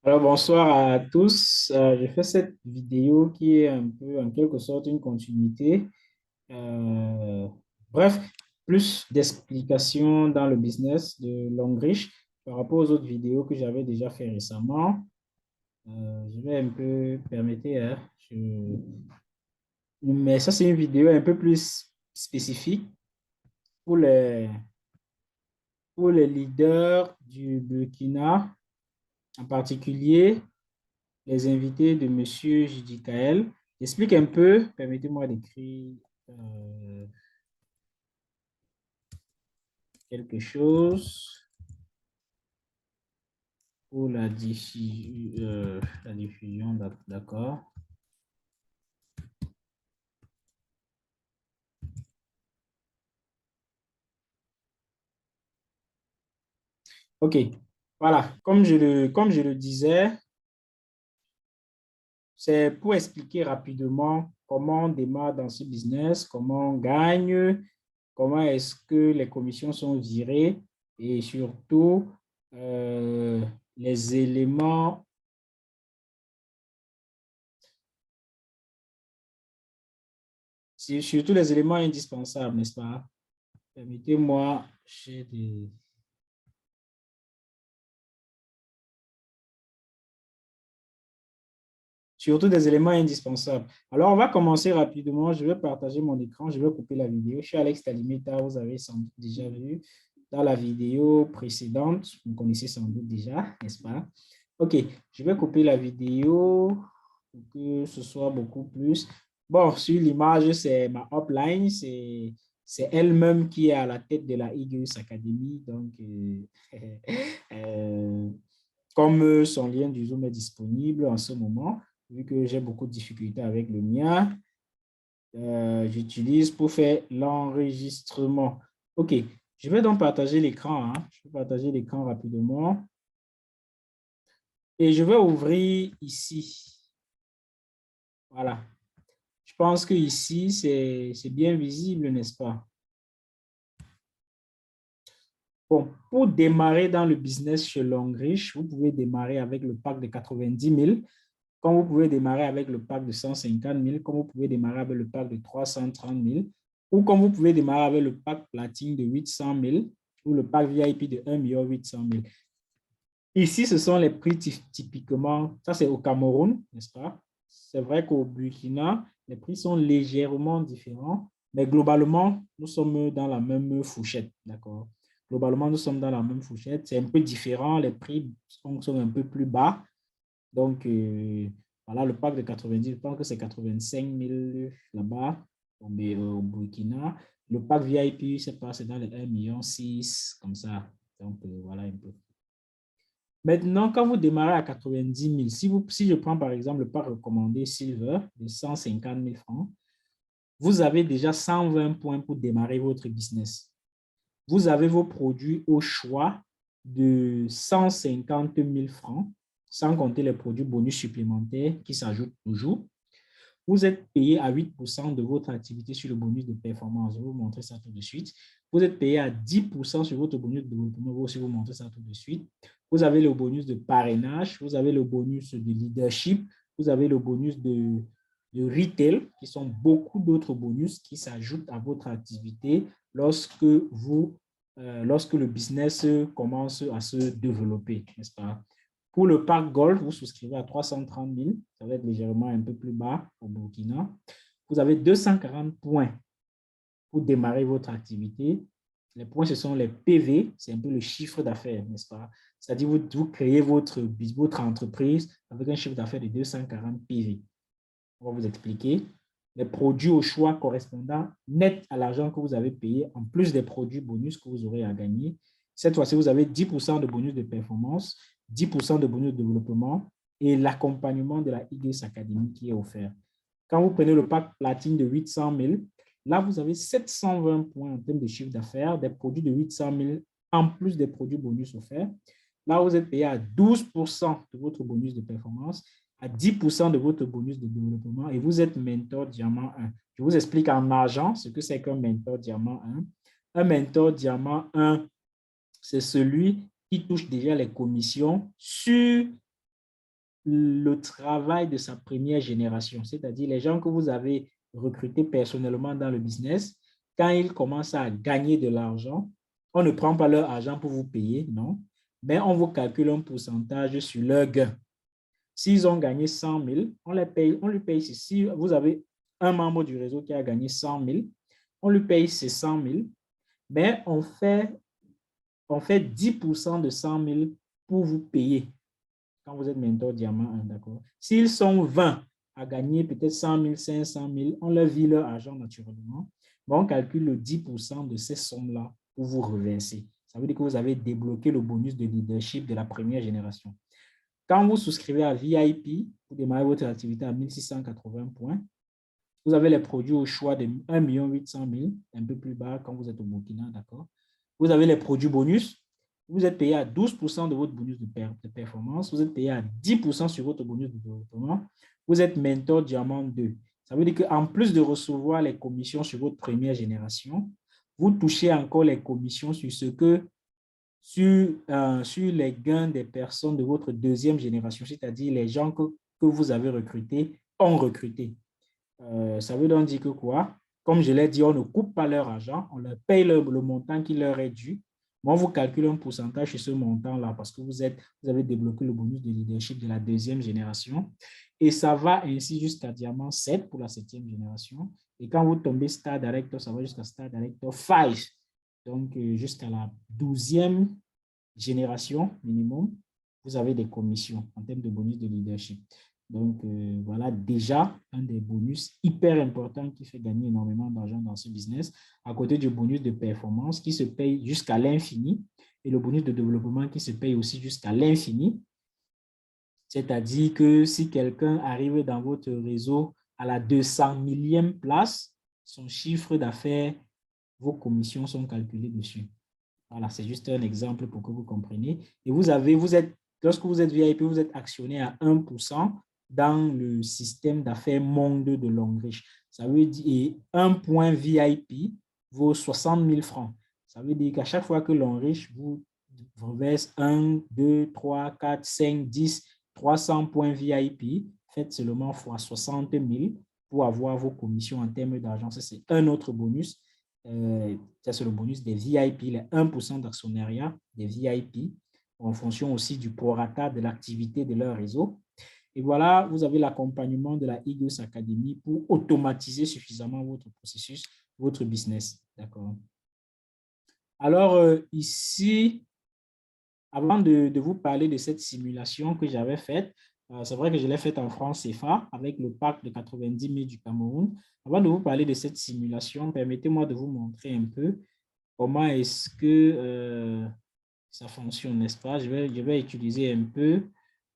Alors, bonsoir à tous. Je fais cette vidéo qui est un peu, en quelque sorte, une continuité. Euh, bref, plus d'explications dans le business de Longrich par rapport aux autres vidéos que j'avais déjà fait récemment. Je vais un peu, permettez, hein, mais ça, c'est une vidéo un peu plus spécifique pour pour les leaders du Burkina, en particulier les invités de Monsieur Jidi Kael. J'explique un peu, permettez-moi d'écrire quelque chose pour la diffusion, d'accord. OK, voilà, comme je le disais, c'est pour expliquer rapidement comment on démarre dans ce business, comment on gagne, comment est-ce que les commissions sont virées et surtout euh, les éléments. C'est surtout les éléments indispensables, n'est-ce pas? Permettez-moi, j'ai des... Surtout des éléments indispensables. Alors, on va commencer rapidement. Je vais partager mon écran. Je vais couper la vidéo. Je suis Alex Talimeta. Vous avez sans doute déjà vu dans la vidéo précédente. Vous me connaissez sans doute déjà, n'est-ce pas? OK, je vais couper la vidéo pour que ce soit beaucoup plus. Bon, sur l'image, c'est ma upline. C'est elle-même qui est à la tête de la Eagles Academy. Donc, euh, comme son lien du Zoom est disponible en ce moment, vu que j'ai beaucoup de difficultés avec le mien, j'utilise pour faire l'enregistrement. OK, je vais donc partager l'écran. Je vais partager l'écran rapidement. Et je vais ouvrir ici. Voilà. Je pense que ici, c'est bien visible, n'est-ce pas? Bon, pour démarrer dans le business chez Longrich, vous pouvez démarrer avec le pack de 90 000. Comme vous pouvez démarrer avec le pack de 150 000, comme vous pouvez démarrer avec le pack de 330 000, ou comme vous pouvez démarrer avec le pack platine de 800 000, ou le pack VIP de 1 800 000. Ici, ce sont les prix typiquement, ça c'est au Cameroun, n'est-ce pas? C'est vrai qu'au Burkina, les prix sont légèrement différents, mais globalement, nous sommes dans la même fourchette, d'accord? Globalement, nous sommes dans la même fourchette. C'est un peu différent, les prix sont un peu plus bas, donc, voilà, le pack de 90, je pense que c'est 85 000 là-bas, au Burkina. Le pack VIP, je ne sais pas, c'est dans les 1,6 million, comme ça. Donc, voilà un peu. Maintenant, quand vous démarrez à 90 000, si je prends par exemple le pack recommandé Silver de 150 000 francs, vous avez déjà 120 points pour démarrer votre business. Vous avez vos produits au choix de 150 000 francs, sans compter les produits bonus supplémentaires qui s'ajoutent toujours. Vous êtes payé à 8% de votre activité sur le bonus de performance. Je vais vous montrer ça tout de suite. Vous êtes payé à 10% sur votre bonus de développement. Je vais aussi vous montrer ça tout de suite. Vous avez le bonus de parrainage. Vous avez le bonus de leadership. Vous avez le bonus de retail, qui sont beaucoup d'autres bonus qui s'ajoutent à votre activité lorsque le business commence à se développer, n'est-ce pas? Pour le pack Gold, vous souscrivez à 330 000, ça va être légèrement un peu plus bas au Burkina. Vous avez 240 points pour démarrer votre activité. Les points, ce sont les PV, c'est un peu le chiffre d'affaires, n'est-ce pas? C'est-à-dire, vous créez votre entreprise avec un chiffre d'affaires de 240 PV. On va vous expliquer. Les produits au choix correspondant net à l'argent que vous avez payé, en plus des produits bonus que vous aurez à gagner. Cette fois-ci, vous avez 10% de bonus de performance, 10% de bonus de développement et l'accompagnement de la IGS Academy qui est offert. Quand vous prenez le pack platine de 800 000, là, vous avez 720 points en termes de chiffre d'affaires, des produits de 800 000 en plus des produits bonus offerts. Là, vous êtes payé à 12% de votre bonus de performance, à 10% de votre bonus de développement et vous êtes mentor diamant 1. Je vous explique en argent ce que c'est qu'un mentor diamant 1. Un mentor diamant 1, c'est celui qui touche déjà les commissions sur le travail de sa première génération, c'est-à-dire les gens que vous avez recrutés personnellement dans le business, quand ils commencent à gagner de l'argent, on ne prend pas leur argent pour vous payer, non, mais on vous calcule un pourcentage sur leur gain. S'ils ont gagné 100 000, on lui paye. Si vous avez un membre du réseau qui a gagné 100 000, on lui paye ses 100 000, mais on fait 10% de 100 000 pour vous payer quand vous êtes mentor diamant 1, d'accord? S'ils sont 20 à gagner peut-être 100 000, 500 000, on leur vit leur argent naturellement, mais on calcule le 10% de ces sommes-là pour vous reverser. Ça veut dire que vous avez débloqué le bonus de leadership de la première génération. Quand vous souscrivez à VIP, vous démarrez votre activité à 1680 points. Vous avez les produits au choix de 1 800 000, un peu plus bas quand vous êtes au Burkina, d'accord? Vous avez les produits bonus. Vous êtes payé à 12% de votre bonus de performance. Vous êtes payé à 10% sur votre bonus de développement. Vous êtes mentor diamant 2. Ça veut dire qu'en plus de recevoir les commissions sur votre première génération, vous touchez encore les commissions sur ce que sur les gains des personnes de votre deuxième génération, c'est-à-dire les gens que vous avez recrutés ont recruté. Ça veut donc dire que quoi? Comme je l'ai dit, on ne coupe pas leur argent, on leur paye le montant qui leur est dû. Mais on vous calcule un pourcentage sur ce montant-là parce que vous avez débloqué le bonus de leadership de la deuxième génération. Et ça va ainsi jusqu'à Diamant 7 pour la septième génération. Et quand vous tombez Star Director, ça va jusqu'à Star Director 5. Donc, jusqu'à la 12e génération minimum, vous avez des commissions en termes de bonus de leadership. Donc, voilà déjà un des bonus hyper importants qui fait gagner énormément d'argent dans ce business, à côté du bonus de performance qui se paye jusqu'à l'infini et le bonus de développement qui se paye aussi jusqu'à l'infini. C'est-à-dire que si quelqu'un arrive dans votre réseau à la 200 millième place, son chiffre d'affaires, vos commissions sont calculées dessus. Voilà, c'est juste un exemple pour que vous compreniez. Et lorsque vous êtes VIP, vous êtes actionné à 1% dans le système d'affaires monde de Longrich. Ça veut dire, 1 point VIP vaut 60 000 francs. Ça veut dire qu'à chaque fois que Longrich vous reverse 1, 2, 3, 4, 5, 10, 300 points VIP, faites seulement fois 60 000 pour avoir vos commissions en termes d'argent. Ça, c'est un autre bonus. Ça, c'est le bonus des VIP, les 1% d'actionnariat des VIP, en fonction aussi du prorata de l'activité de leur réseau. Et voilà, vous avez l'accompagnement de la Eagles Academy pour automatiser suffisamment votre processus, votre business. D'accord. Alors, ici, avant de vous parler de cette simulation que j'avais faite, c'est vrai que je l'ai faite en francs CFA avec le pack de 90 000 du Cameroun. Avant de vous parler de cette simulation, permettez-moi de vous montrer un peu comment est-ce que ça fonctionne, n'est-ce pas? Je vais utiliser un peu,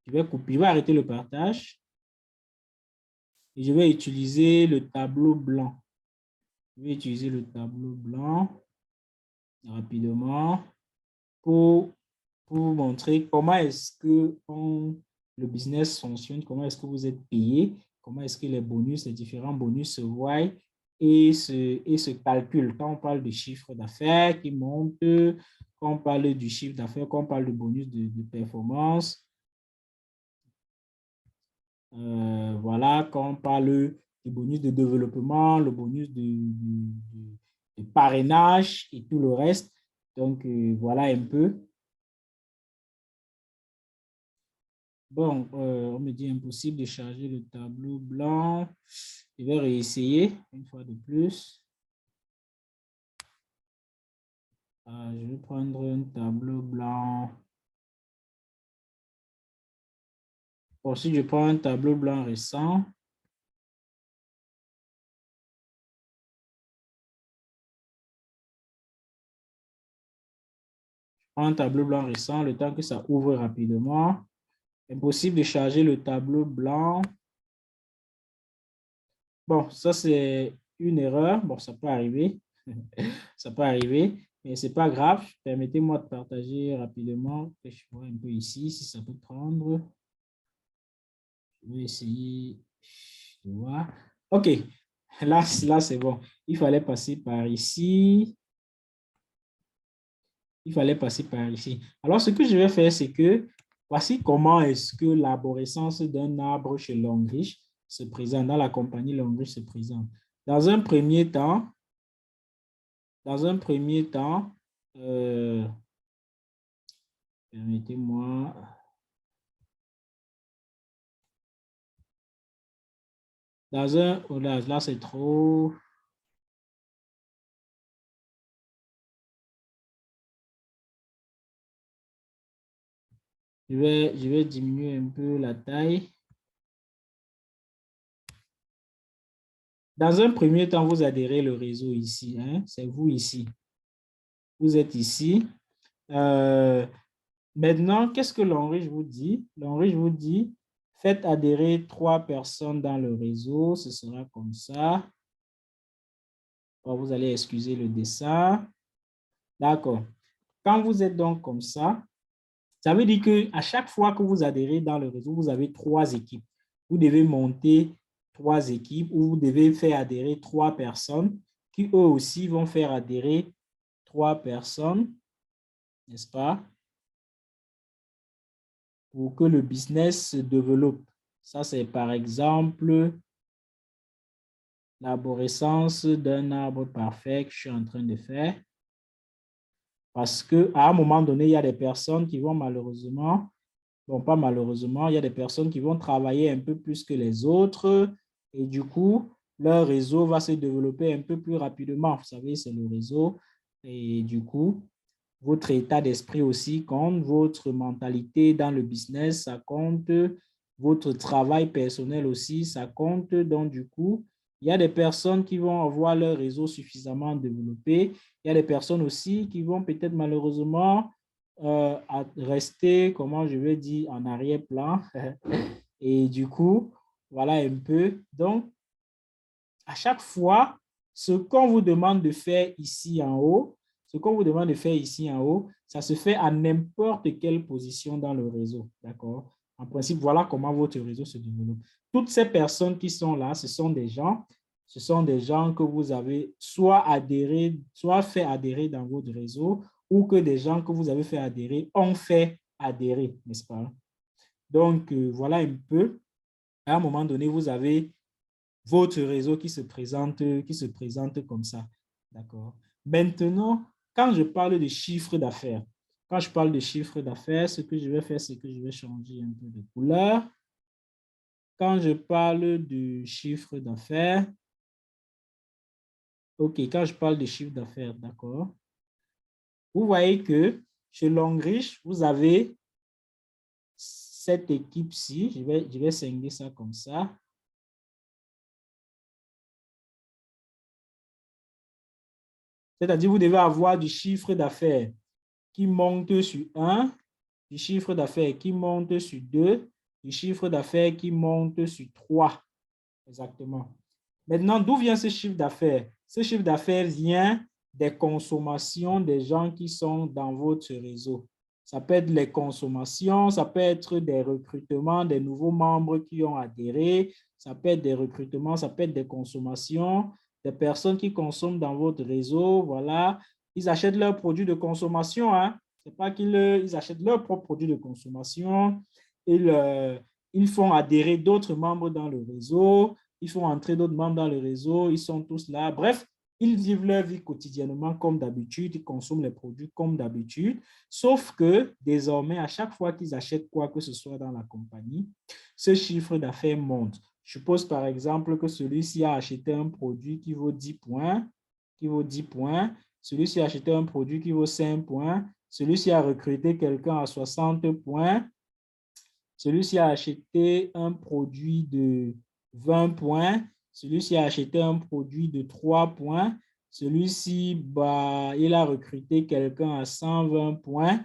je vais arrêter le partage et je vais utiliser le tableau blanc. Je vais utiliser le tableau blanc rapidement pour vous montrer comment est-ce que le business fonctionne, comment est-ce que vous êtes payé, comment est-ce que les bonus, les différents bonus se voient et se calculent. Quand on parle de chiffre d'affaires qui monte, quand on parle du chiffre d'affaires, quand on parle de bonus de performance, voilà, quand on parle du bonus de développement, le bonus de parrainage et tout le reste. Donc, voilà un peu. Bon, on me dit impossible de charger le tableau blanc. Je vais réessayer une fois de plus. Je vais prendre un tableau blanc. Bon, si je prends un tableau blanc récent, je prends un tableau blanc récent, le temps que ça ouvre rapidement. Impossible de charger le tableau blanc. Bon, ça c'est une erreur. Bon, ça peut arriver. Ça peut arriver, mais ce n'est pas grave. Permettez-moi de partager rapidement. Je vois un peu ici si ça peut prendre. Je vais essayer de voir. OK, là c'est bon. Il fallait passer par ici. Il fallait passer par ici. Alors, ce que je vais faire, c'est que Voici comment est-ce que l'arborescence d'un arbre chez Longrich se présente, dans la compagnie Longrich se présente. Dans un premier temps, permettez-moi, oh là c'est trop. Je vais diminuer un peu la taille. Dans un premier temps, vous adhérez le réseau ici. Hein? C'est vous ici. Vous êtes ici. Maintenant, qu'est-ce que l'Enrich vous dit? L'Enrich vous dit, faites adhérer 3 personnes dans le réseau. Ce sera comme ça. Bon, vous allez excuser le dessin. D'accord. Quand vous êtes donc comme ça veut dire qu'à chaque fois que vous adhérez dans le réseau, vous avez 3 équipes. Vous devez monter 3 équipes ou vous devez faire adhérer 3 personnes qui eux aussi vont faire adhérer 3 personnes, n'est-ce pas, pour que le business se développe. Ça, c'est par exemple l'arborescence d'un arbre parfait que je suis en train de faire. Parce qu'à un moment donné, il y a des personnes qui vont malheureusement, bon, pas malheureusement, il y a des personnes qui vont travailler un peu plus que les autres et du coup, leur réseau va se développer un peu plus rapidement. Vous savez, c'est le réseau et du coup, votre état d'esprit aussi compte, votre mentalité dans le business, ça compte, votre travail personnel aussi, ça compte. Donc, du coup, il y a des personnes qui vont avoir leur réseau suffisamment développé. Il y a des personnes aussi qui vont peut-être malheureusement rester, comment je vais dire, en arrière-plan. Et du coup, voilà un peu. Donc, à chaque fois, ce qu'on vous demande de faire ici en haut, ça se fait à n'importe quelle position dans le réseau. D'accord? En principe, voilà comment votre réseau se développe. Toutes ces personnes qui sont là, ce sont des gens que vous avez soit adhéré, soit fait adhérer dans votre réseau ou que des gens que vous avez fait adhérer ont fait adhérer, n'est-ce pas? Donc, voilà un peu. À un moment donné, vous avez votre réseau qui se présente comme ça. D'accord. Maintenant, quand je parle de chiffre d'affaires, ce que je vais faire, c'est que je vais changer un peu de couleur. Quand je parle de chiffre d'affaires, OK, quand je parle de chiffre d'affaires, d'accord. Vous voyez que chez Longrich, vous avez cette équipe-ci. Je vais scinder ça comme ça. C'est-à-dire, vous devez avoir du chiffre d'affaires qui monte sur 1, du chiffre d'affaires qui monte sur 2, du chiffre d'affaires qui monte sur 3. Exactement. Maintenant, d'où vient ce chiffre d'affaires? Ce chiffre d'affaires vient des consommations des gens qui sont dans votre réseau. Ça peut être les consommations, ça peut être des recrutements, des nouveaux membres qui ont adhéré, ça peut être des recrutements, ça peut être des consommations, des personnes qui consomment dans votre réseau, voilà. Ils achètent leurs produits de consommation, hein. C'est pas qu'ils achètent leurs propres produits de consommation, ils font adhérer d'autres membres dans le réseau, ils font entrer d'autres membres dans le réseau, ils sont tous là. Bref, ils vivent leur vie quotidiennement comme d'habitude, ils consomment les produits comme d'habitude, sauf que désormais, à chaque fois qu'ils achètent quoi que ce soit dans la compagnie, ce chiffre d'affaires monte. Je suppose par exemple que celui-ci a acheté un produit qui vaut 10 points, celui-ci a acheté un produit qui vaut 5 points, celui-ci a recruté quelqu'un à 60 points, celui-ci a acheté un produit de 20 points, celui-ci a acheté un produit de 3 points, celui-ci, il a recruté quelqu'un à 120 points,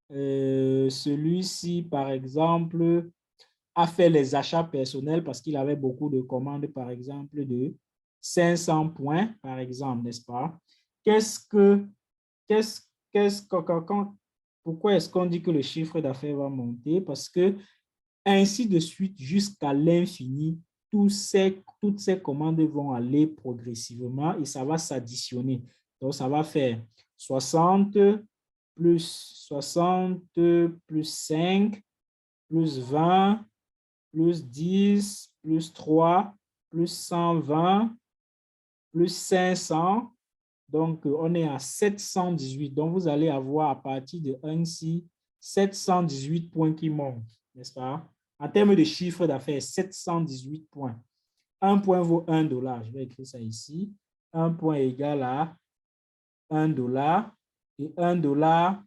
celui-ci, par exemple, a fait les achats personnels parce qu'il avait beaucoup de commandes, par exemple, de 500 points, par exemple, n'est-ce pas? Pourquoi est-ce qu'on dit que le chiffre d'affaires va monter? Parce que ainsi de suite jusqu'à l'infini, toutes ces commandes vont aller progressivement et ça va s'additionner. Donc, ça va faire 60 plus 5 plus 20, plus 10, plus 3, plus 120, plus 500. Donc, on est à 718. Donc, vous allez avoir à partir de 1 ici, 718 points qui montent, n'est-ce pas? En termes de chiffre d'affaires, 718 points. Un point vaut $1. Je vais écrire ça ici. Un point égal à $1. Et $1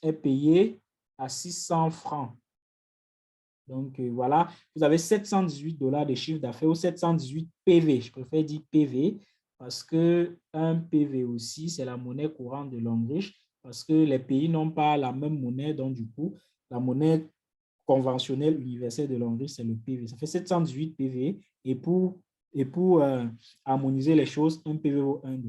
est payé à 600 francs. Donc, voilà, vous avez $718 de chiffre d'affaires ou 718 PV. Je préfère dire PV parce que un PV aussi, c'est la monnaie courante de Longreach parce que les pays n'ont pas la même monnaie. Donc, du coup, la monnaie conventionnelle universelle de Longreach, c'est le PV. Ça fait 718 PV. Et pour harmoniser les choses, un PV vaut $1.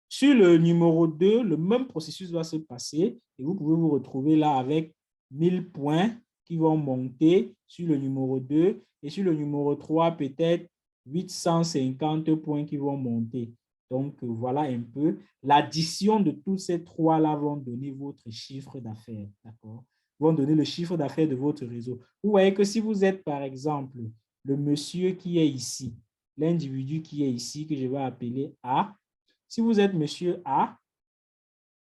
Sur le numéro 2, le même processus va se passer et vous pouvez vous retrouver là avec 1000 points qui vont monter sur le numéro 2 et sur le numéro 3, peut-être 850 points qui vont monter. Donc, voilà un peu. L'addition de tous ces trois-là vont donner votre chiffre d'affaires. D'accord? Vont donner le chiffre d'affaires de votre réseau. Vous voyez que si vous êtes, par exemple, le monsieur qui est ici, l'individu qui est ici, que je vais appeler A, si vous êtes monsieur A,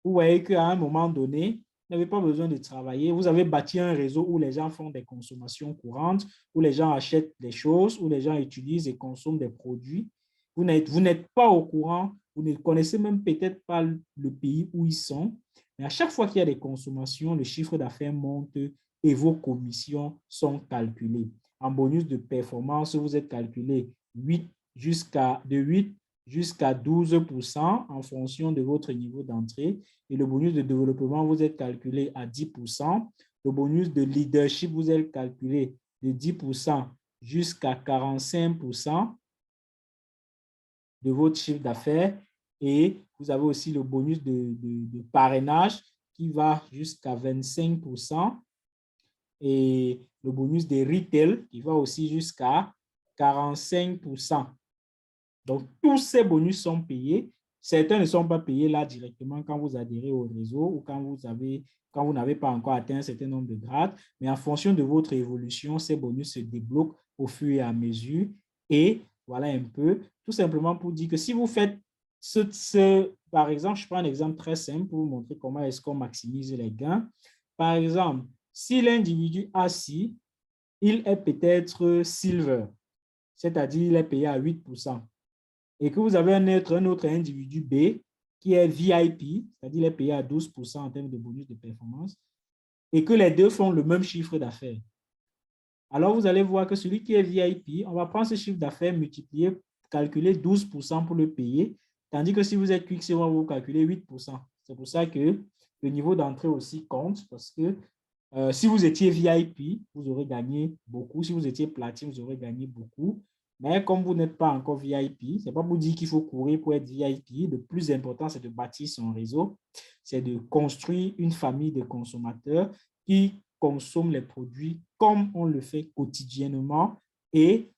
vous voyez qu'à un moment donné, vous n'avez pas besoin de travailler. Vous avez bâti un réseau où les gens font des consommations courantes, où les gens achètent des choses, où les gens utilisent et consomment des produits. Vous n'êtes pas au courant, vous ne connaissez même peut-être pas le pays où ils sont. Mais à chaque fois qu'il y a des consommations, le chiffre d'affaires monte et vos commissions sont calculées. En bonus de performance, vous êtes calculé 8 de 8 jusqu'à 12% en fonction de votre niveau d'entrée. Et le bonus de développement, vous êtes calculé à 10%. Le bonus de leadership, vous êtes calculé de 10% jusqu'à 45% de votre chiffre d'affaires. Et vous avez aussi le bonus de parrainage qui va jusqu'à 25%. Et le bonus de retail qui va aussi jusqu'à 45%. Donc, tous ces bonus sont payés. Certains ne sont pas payés là directement quand vous adhérez au réseau ou quand vous n'avez pas encore atteint un certain nombre de grades. Mais en fonction de votre évolution, ces bonus se débloquent au fur et à mesure. Et voilà un peu, tout simplement pour dire que si vous faites par exemple, je prends un exemple très simple pour vous montrer comment est-ce qu'on maximise les gains. Par exemple, si l'individu A6, il est peut-être silver, c'est-à-dire il est payé à 8%. Et que vous avez un autre individu B qui est VIP, c'est-à-dire il est payé à 12% en termes de bonus de performance, et que les deux font le même chiffre d'affaires. Alors, vous allez voir que celui qui est VIP, on va prendre ce chiffre d'affaires multiplié, calculer 12% pour le payer, tandis que si vous êtes Quick, on va vous calculer 8%. C'est pour ça que le niveau d'entrée aussi compte, parce que si vous étiez VIP, vous aurez gagné beaucoup. Si vous étiez platine, vous aurez gagné beaucoup. Mais comme vous n'êtes pas encore VIP, ce n'est pas pour dire qu'il faut courir pour être VIP. Le plus important, c'est de bâtir son réseau. C'est de construire une famille de consommateurs qui consomment les produits comme on le fait quotidiennement et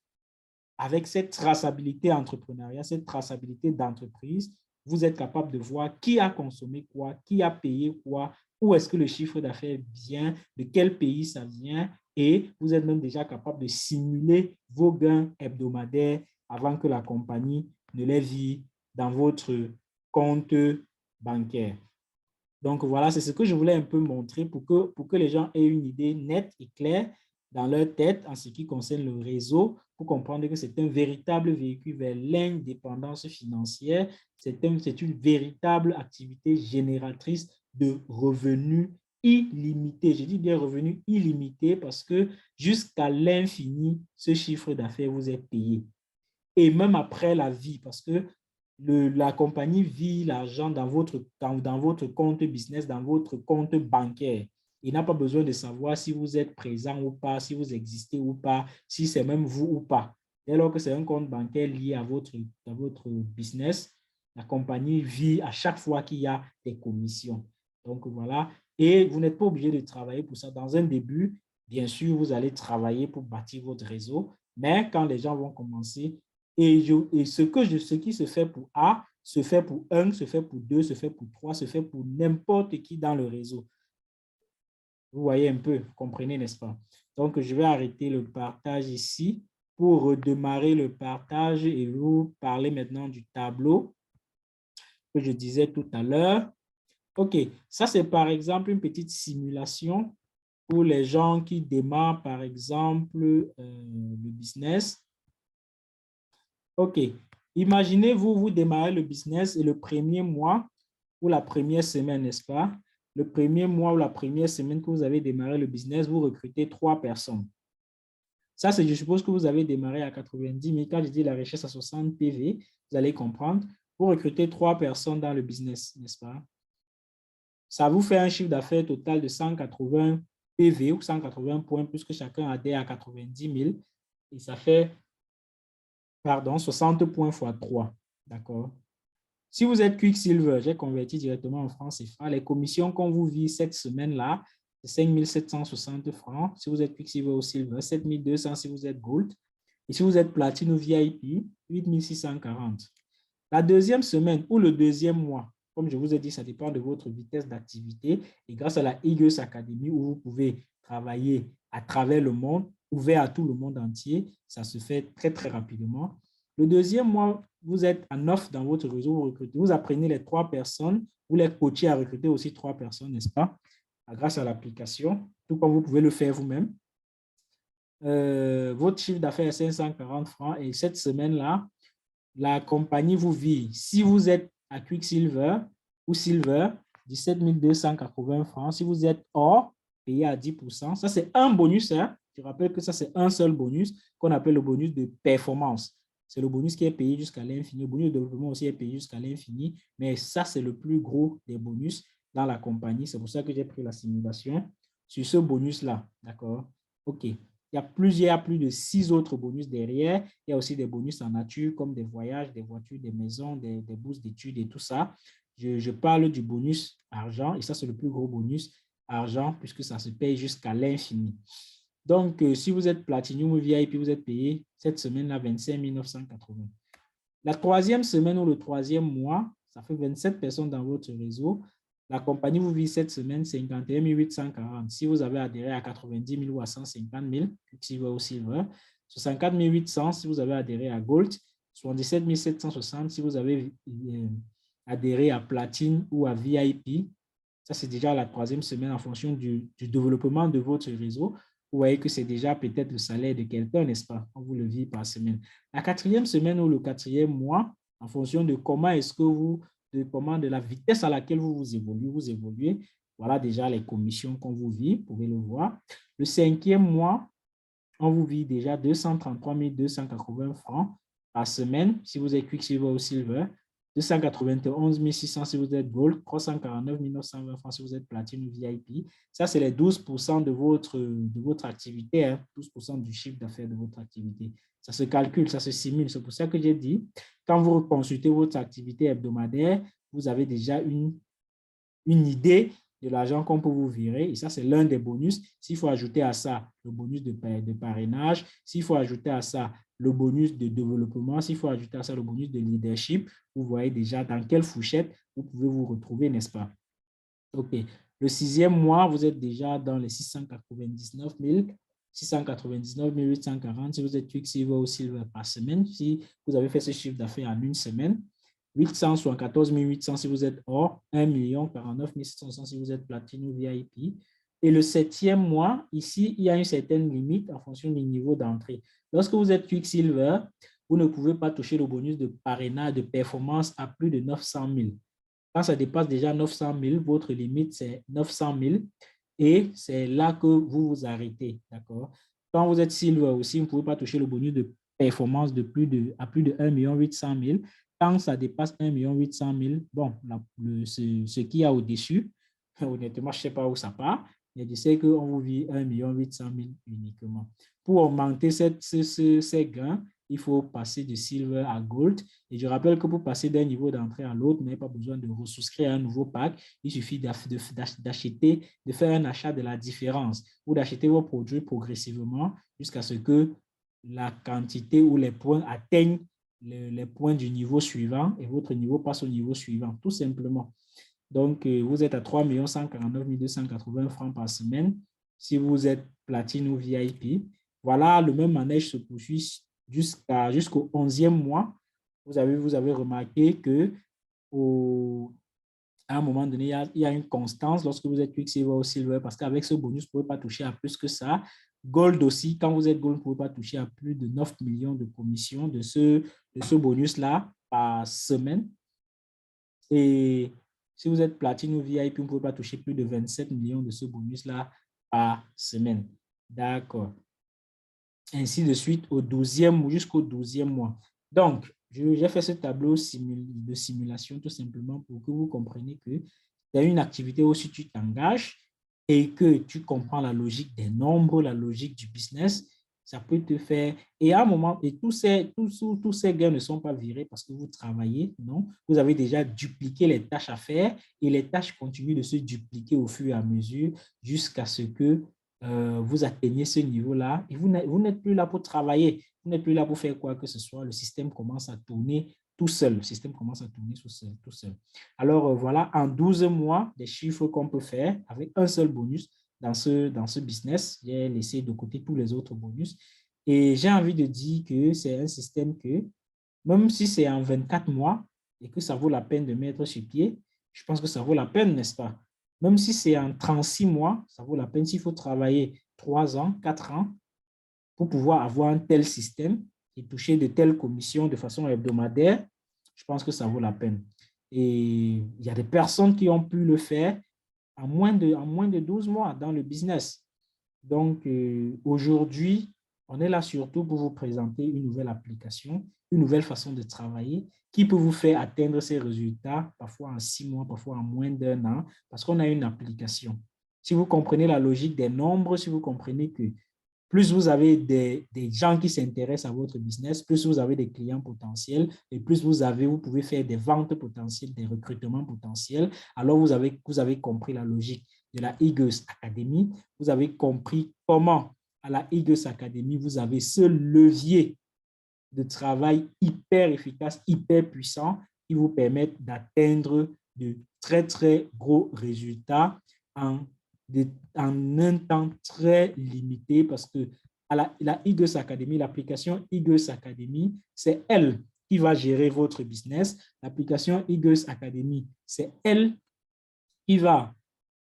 avec cette traçabilité entrepreneuriale, cette traçabilité d'entreprise, vous êtes capable de voir qui a consommé quoi, qui a payé quoi, où est-ce que le chiffre d'affaires vient, de quel pays ça vient, et vous êtes même déjà capable de simuler vos gains hebdomadaires avant que la compagnie ne les vire dans votre compte bancaire. Donc voilà, c'est ce que je voulais un peu montrer pour que les gens aient une idée nette et claire dans leur tête en ce qui concerne le réseau, pour comprendre que c'est un véritable véhicule vers l'indépendance financière. C'est une véritable activité génératrice de revenus illimités. Je dis bien revenus illimités parce que jusqu'à l'infini, ce chiffre d'affaires vous est payé. Et même après la vie, parce que la compagnie vit l'argent dans votre compte business, dans votre compte bancaire. Il n'a pas besoin de savoir si vous êtes présent ou pas, si vous existez ou pas, si c'est même vous ou pas. Dès lors que c'est un compte bancaire lié à votre business, la compagnie vit à chaque fois qu'il y a des commissions. Donc voilà. Et vous n'êtes pas obligé de travailler pour ça. Dans un début, bien sûr, vous allez travailler pour bâtir votre réseau. Mais quand les gens vont commencer, ce qui se fait pour A, se fait pour 1, se fait pour 2, se fait pour 3, se fait pour n'importe qui dans le réseau. Vous voyez un peu, vous comprenez, n'est-ce pas? Donc, je vais arrêter le partage ici pour redémarrer le partage et vous parler maintenant du tableau que je disais tout à l'heure. OK, ça c'est par exemple une petite simulation pour les gens qui démarrent par exemple le business. OK, imaginez-vous, vous démarrez le business et le premier mois ou la première semaine, n'est-ce pas? Le premier mois ou la première semaine que vous avez démarré le business, vous recrutez 3 personnes. Ça, c'est, je suppose que vous avez démarré à 90 000. Quand je dis la richesse à 60 PV, vous allez comprendre. Vous recrutez 3 personnes dans le business, n'est-ce pas? Ça vous fait un chiffre d'affaires total de 180 PV ou 180 points puisque chacun adhère à 90 000. Et ça fait, pardon, 60 points fois 3. D'accord? Si vous êtes Quicksilver, j'ai converti directement en francs CFA. Les commissions qu'on vous vit cette semaine-là, c'est 5 760 francs. Si vous êtes Quicksilver ou Silver, 7 200 si vous êtes Gold. Et si vous êtes Platine ou VIP, 8 640. La deuxième semaine ou le deuxième mois, comme je vous ai dit, ça dépend de votre vitesse d'activité. Et grâce à la Eagles Academy, où vous pouvez travailler à travers le monde, ouvert à tout le monde entier, ça se fait très, très rapidement. Le deuxième mois, vous êtes en offre dans votre réseau, vous recrutez, vous apprenez les 3 personnes, vous les coachez à recruter aussi 3 personnes, n'est-ce pas? Grâce à l'application, tout comme vous pouvez le faire vous-même. Votre chiffre d'affaires est 540 francs et cette semaine-là, la compagnie vous vit. Si vous êtes à Quicksilver ou Silver, 17 280 francs. Si vous êtes or, payé à 10%. Ça, c'est un bonus. Hein? Je rappelle que ça, c'est un seul bonus qu'on appelle le bonus de performance. C'est le bonus qui est payé jusqu'à l'infini. Le bonus de développement aussi est payé jusqu'à l'infini. Mais ça, c'est le plus gros des bonus dans la compagnie. C'est pour ça que j'ai pris la simulation sur ce bonus-là. D'accord? OK. Il y a plus de 6 autres bonus derrière. Il y a aussi des bonus en nature comme des voyages, des voitures, des maisons, des bourses d'études et tout ça. Je parle du bonus argent et ça, c'est le plus gros bonus argent puisque ça se paye jusqu'à l'infini. Donc, si vous êtes Platinum ou VIP, vous êtes payé cette semaine-là 25 980. La troisième semaine ou le troisième mois, ça fait 27 personnes dans votre réseau. La compagnie vous vit cette semaine 51 840. Si vous avez adhéré à 90 000 ou à 150 000, Silver ou Silver, 64 800 si vous avez adhéré à Gold, 77 760 si vous avez adhéré à Platine ou à VIP. Ça, c'est déjà la troisième semaine en fonction du développement de votre réseau. Vous voyez que c'est déjà peut-être le salaire de quelqu'un, n'est-ce pas, quand vous le vivez par semaine. La quatrième semaine ou le quatrième mois, en fonction de comment est-ce que vous, de la vitesse à laquelle vous évoluez, voilà déjà les commissions qu'on vous vit, vous pouvez le voir. Le cinquième mois, on vous vit déjà 233 280 francs par semaine si vous êtes Quicksilver ou Silver, 291 600 si vous êtes Gold, 349 920 francs si vous êtes Platine ou VIP. Ça, c'est les 12% de votre activité, hein, 12% du chiffre d'affaires de votre activité. Ça se calcule, ça se simule. C'est pour ça que j'ai dit, quand vous consultez votre activité hebdomadaire, vous avez déjà une idée de l'argent qu'on peut vous virer. Et ça, c'est l'un des bonus. S'il faut ajouter à ça le bonus de parrainage, s'il faut ajouter à ça le bonus de développement, s'il faut ajouter à ça le bonus de leadership, vous voyez déjà dans quelle fourchette vous pouvez vous retrouver, n'est-ce pas? OK. Le sixième mois, vous êtes déjà dans les 699 000, 699 840 si vous êtes Quicksilver ou Silver par semaine. Si vous avez fait ce chiffre d'affaires en une semaine, 874 800 si vous êtes or, 1 49 700 si vous êtes platine ou VIP. Et le septième mois, ici, il y a une certaine limite en fonction du niveau d'entrée. Lorsque vous êtes Quicksilver, vous ne pouvez pas toucher le bonus de parrainage de performance à plus de 900 000. Quand ça dépasse déjà 900 000, votre limite, c'est 900 000 et c'est là que vous vous arrêtez. D'accord? Quand vous êtes Silver aussi, vous ne pouvez pas toucher le bonus de performance à plus de 1 800 000. Quand ça dépasse 1 800 000, bon, ce qu'il y a au-dessus, honnêtement, je ne sais pas où ça part, mais je sais qu'on vous vit 1 800 000 uniquement. Pour augmenter ces gains, il faut passer de Silver à Gold. Et je rappelle que pour passer d'un niveau d'entrée à l'autre, vous n'avez pas besoin de ressouscrire un nouveau pack. Il suffit d'acheter, de faire un achat de la différence ou d'acheter vos produits progressivement jusqu'à ce que la quantité ou les points atteignent les points du niveau suivant et votre niveau passe au niveau suivant, tout simplement. Donc, vous êtes à 3 149 280 francs par semaine si vous êtes platine ou VIP. Voilà, le même manège se poursuit jusqu'au 11e mois. Vous avez remarqué que à un moment donné, il y a une constance lorsque vous êtes Quicksilver ou Silver, parce qu'avec ce bonus, vous ne pouvez pas toucher à plus que ça. Gold aussi, quand vous êtes Gold, vous ne pouvez pas toucher à plus de 9 millions de commissions de ce bonus-là par semaine. Et si vous êtes Platine ou VIP, vous ne pouvez pas toucher plus de 27 millions de ce bonus-là par semaine. D'accord. Ainsi de suite jusqu'au 12e mois. Donc, j'ai fait ce tableau de simulation tout simplement pour que vous compreniez que c'est une activité où si tu t'engages et que tu comprends la logique des nombres, la logique du business, ça peut te faire… Et à un moment, et tous ces gains ne sont pas virés parce que vous travaillez, non? Vous avez déjà dupliqué les tâches à faire et les tâches continuent de se dupliquer au fur et à mesure jusqu'à ce que vous atteignez ce niveau-là et vous n'êtes plus là pour travailler, vous n'êtes plus là pour faire quoi que ce soit. Le système commence à tourner tout seul. Le système commence à tourner tout seul. Alors, voilà, en 12 mois, des chiffres qu'on peut faire avec un seul bonus dans ce business. J'ai laissé de côté tous les autres bonus. Et j'ai envie de dire que c'est un système que, même si c'est en 24 mois et que ça vaut la peine de mettre sur pied, je pense que ça vaut la peine, n'est-ce pas? Même si c'est en 36 mois, ça vaut la peine s'il faut travailler 3 ans, 4 ans pour pouvoir avoir un tel système et toucher de telles commissions de façon hebdomadaire, je pense que ça vaut la peine. Et il y a des personnes qui ont pu le faire en moins de 12 mois dans le business. Donc, aujourd'hui, on est là surtout pour vous présenter une nouvelle application, une nouvelle façon de travailler qui peut vous faire atteindre ces résultats, parfois en 6 mois, parfois en moins d'1 an, parce qu'on a une application. Si vous comprenez la logique des nombres, si vous comprenez que plus vous avez des gens qui s'intéressent à votre business, plus vous avez des clients potentiels et plus vous pouvez faire des ventes potentielles, des recrutements potentiels. Alors, vous avez compris la logique de la Eagles Academy. Vous avez compris comment à la Eagles Academy, vous avez ce levier de travail hyper efficace, hyper puissant qui vous permettent d'atteindre de très, très gros résultats en un temps très limité parce que à la Eagles Academy, l'application Eagles Academy, c'est elle qui va gérer votre business. L'application Eagles Academy, c'est elle qui va,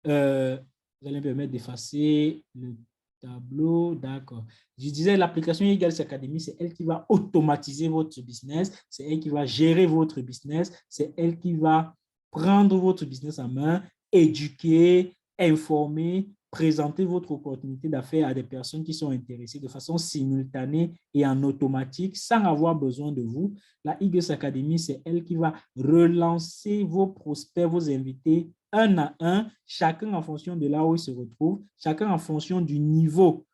vous allez me permettre d'effacer le tableau, d'accord. Je disais, l'application Eagles Academy, c'est elle qui va automatiser votre business, c'est elle qui va gérer votre business, c'est elle qui va prendre votre business en main, éduquer, informer, présenter votre opportunité d'affaires à des personnes qui sont intéressées de façon simultanée et en automatique, sans avoir besoin de vous. La Eagles Academy, c'est elle qui va relancer vos prospects, vos invités, un à un, chacun en fonction de là où il se retrouve, chacun en fonction du niveau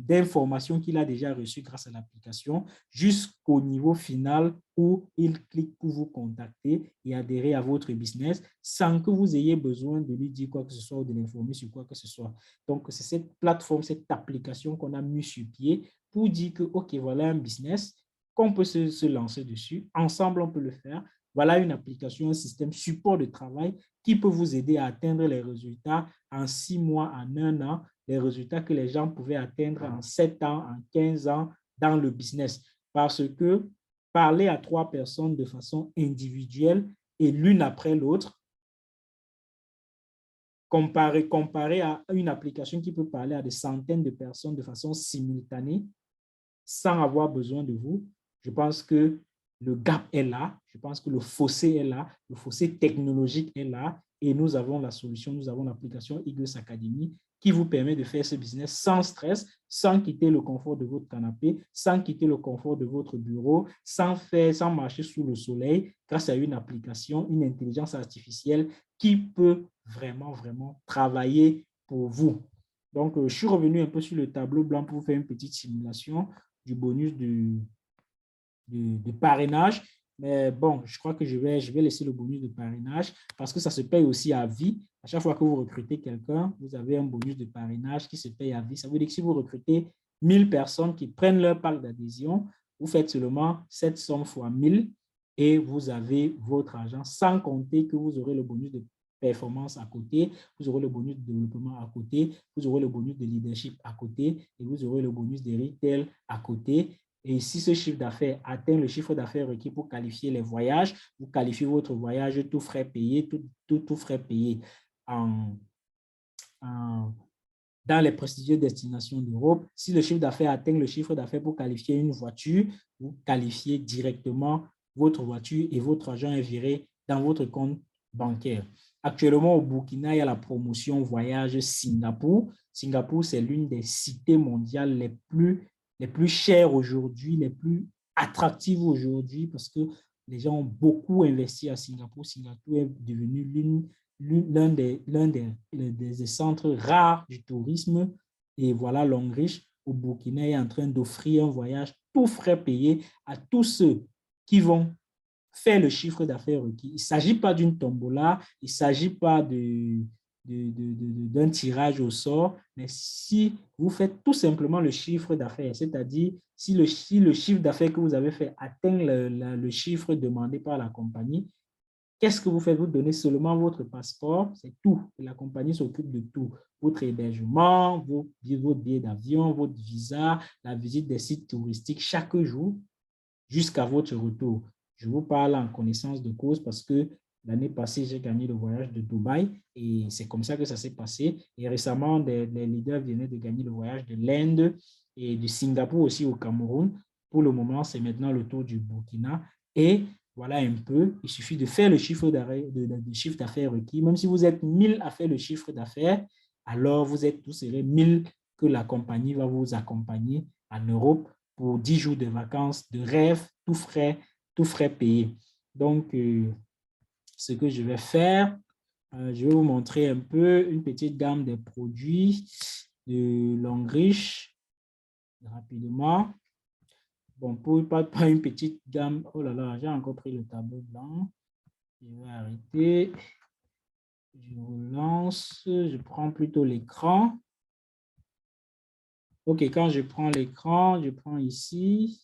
d'information qu'il a déjà reçu grâce à l'application, jusqu'au niveau final où il clique pour vous contacter et adhérer à votre business sans que vous ayez besoin de lui dire quoi que ce soit ou de l'informer sur quoi que ce soit. Donc, c'est cette plateforme, cette application qu'on a mis sur pied pour dire que, OK, voilà un business qu'on peut se lancer dessus. Ensemble, on peut le faire. Voilà une application, un système support de travail qui peut vous aider à atteindre les résultats en 6 mois, en 1 an, les résultats que les gens pouvaient atteindre en 7 ans, en 15 ans dans le business. Parce que parler à 3 personnes de façon individuelle et l'une après l'autre, comparé à une application qui peut parler à des centaines de personnes de façon simultanée, sans avoir besoin de vous, je pense que le gap est là, je pense que le fossé est là, le fossé technologique est là et nous avons la solution, nous avons l'application Eagles Academy qui vous permet de faire ce business sans stress, sans quitter le confort de votre canapé, sans quitter le confort de votre bureau, sans marcher sous le soleil, grâce à une application, une intelligence artificielle qui peut vraiment, vraiment travailler pour vous. Donc, je suis revenu un peu sur le tableau blanc pour vous faire une petite simulation du bonus de parrainage. Mais bon, je crois que je vais laisser le bonus de parrainage parce que ça se paye aussi à vie. À chaque fois que vous recrutez quelqu'un, vous avez un bonus de parrainage qui se paye à vie. Ça veut dire que si vous recrutez 1000 personnes qui prennent leur pack d'adhésion, vous faites seulement cette somme fois 1000 et vous avez votre argent, sans compter que vous aurez le bonus de performance à côté, vous aurez le bonus de développement à côté, vous aurez le bonus de leadership à côté et vous aurez le bonus de retail à côté. Et si ce chiffre d'affaires atteint le chiffre d'affaires requis pour qualifier les voyages, vous qualifiez votre voyage, tout frais payé, tout frais payé en, en, dans les prestigieuses destinations d'Europe. Si le chiffre d'affaires atteint le chiffre d'affaires pour qualifier une voiture, vous qualifiez directement votre voiture et votre argent est viré dans votre compte bancaire. Actuellement, au Burkina, il y a la promotion voyage Singapour. Singapour, c'est l'une des cités mondiales les plus chères aujourd'hui, les plus attractives aujourd'hui parce que les gens ont beaucoup investi à Singapour. Singapour est devenu l'un des centres rares du tourisme. Et voilà, Longreach au Burkina est en train d'offrir un voyage tout frais payé à tous ceux qui vont faire le chiffre d'affaires requis. Il ne s'agit pas d'une tombola, il ne s'agit pas d'un tirage au sort, mais si vous faites tout simplement le chiffre d'affaires, c'est-à-dire si le chiffre d'affaires que vous avez fait atteint le chiffre demandé par la compagnie, qu'est-ce que vous faites? Vous donnez seulement votre passeport, c'est tout. Et la compagnie s'occupe de tout. Votre hébergement, votre billet d'avion, votre visa, la visite des sites touristiques chaque jour jusqu'à votre retour. Je vous parle en connaissance de cause parce que l'année passée, j'ai gagné le voyage de Dubaï et c'est comme ça que ça s'est passé. Et récemment, les leaders venaient de gagner le voyage de l'Inde et du Singapour aussi au Cameroun. Pour le moment, c'est maintenant le tour du Burkina. Et voilà un peu, il suffit de faire le chiffre d'affaires requis. Même si vous êtes 1000 à faire le chiffre d'affaires, alors vous serez 1000 que la compagnie va vous accompagner en Europe pour 10 jours de vacances, de rêve, tout frais payé. Donc, ce que je vais faire, je vais vous montrer un peu une petite gamme de produits de Longreach rapidement. Bon, pas une petite gamme. Oh là là, j'ai encore pris le tableau blanc. Je vais arrêter. Je relance. Je prends plutôt l'écran. OK, quand je prends l'écran, je prends ici.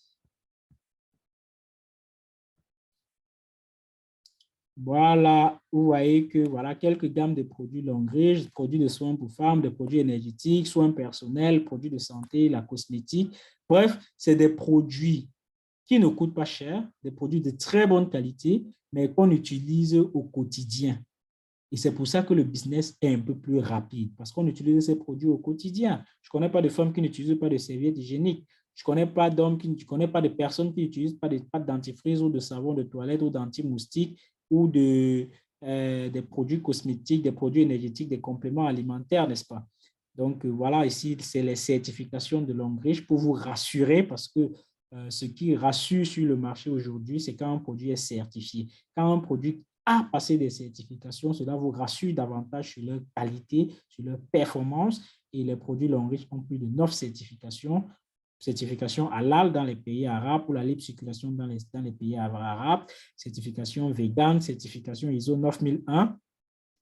Voilà, vous voyez que voilà quelques gammes de produits Longreach, produits de soins pour femmes, des produits énergétiques, soins personnels, produits de santé, la cosmétique. Bref, c'est des produits qui ne coûtent pas cher, des produits de très bonne qualité, mais qu'on utilise au quotidien. Et c'est pour ça que le business est un peu plus rapide, parce qu'on utilise ces produits au quotidien. Je ne connais pas de femmes qui n'utilisent pas de serviettes hygiéniques. Je ne connais pas d'hommes je connais pas de personnes qui n'utilisent pas de pâte dentifrice ou de savon de toilette ou d'anti-moustique ou des produits cosmétiques, des produits énergétiques, des compléments alimentaires, n'est-ce pas? Donc, voilà, ici, c'est les certifications de Longreach pour vous rassurer parce que ce qui rassure sur le marché aujourd'hui, c'est quand un produit est certifié. Quand un produit à passer des certifications, cela vous rassure davantage sur leur qualité, sur leur performance. Et les produits Longreach ont plus de 9 certifications. Certification halal dans les pays arabes pour la libre circulation dans les pays arabes, certification vegan, certification ISO 9001,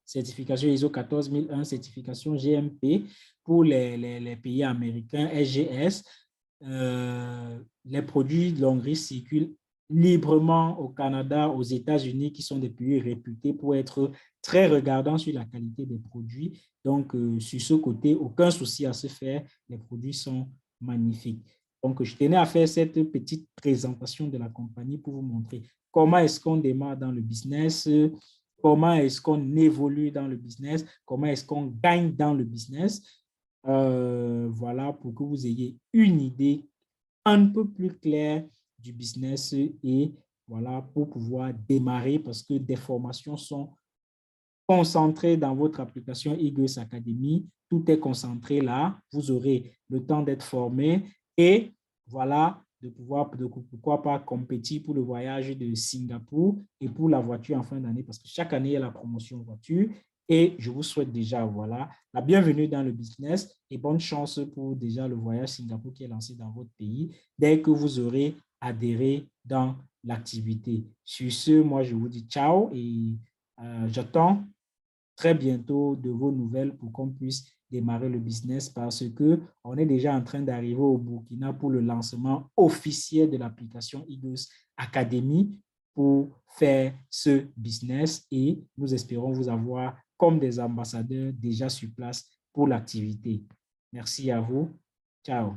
certification ISO 14001, certification GMP pour les pays américains, SGS. Les produits Longreach circulent librement au Canada, aux États-Unis, qui sont des pays réputés pour être très regardants sur la qualité des produits. Donc, sur ce côté, aucun souci à se faire. Les produits sont magnifiques. Donc, je tenais à faire cette petite présentation de la compagnie pour vous montrer comment est-ce qu'on démarre dans le business, comment est-ce qu'on évolue dans le business, comment est-ce qu'on gagne dans le business. Voilà, pour que vous ayez une idée un peu plus claire du business et voilà, pour pouvoir démarrer parce que des formations sont concentrées dans votre application eGirls Academy. Tout est concentré là. Vous aurez le temps d'être formé et voilà, pourquoi pas compétir pour le voyage de Singapour et pour la voiture en fin d'année parce que chaque année, il y a la promotion voiture. Et je vous souhaite déjà, voilà, la bienvenue dans le business et bonne chance pour déjà le voyage Singapour qui est lancé dans votre pays dès que vous aurez adhéré dans l'activité. Sur ce, moi, je vous dis ciao et j'attends très bientôt de vos nouvelles pour qu'on puisse démarrer le business parce que on est déjà en train d'arriver au Burkina pour le lancement officiel de l'application eGirls Academy pour faire ce business et nous espérons vous avoir comme des ambassadeurs déjà sur place pour l'activité. Merci à vous. Ciao.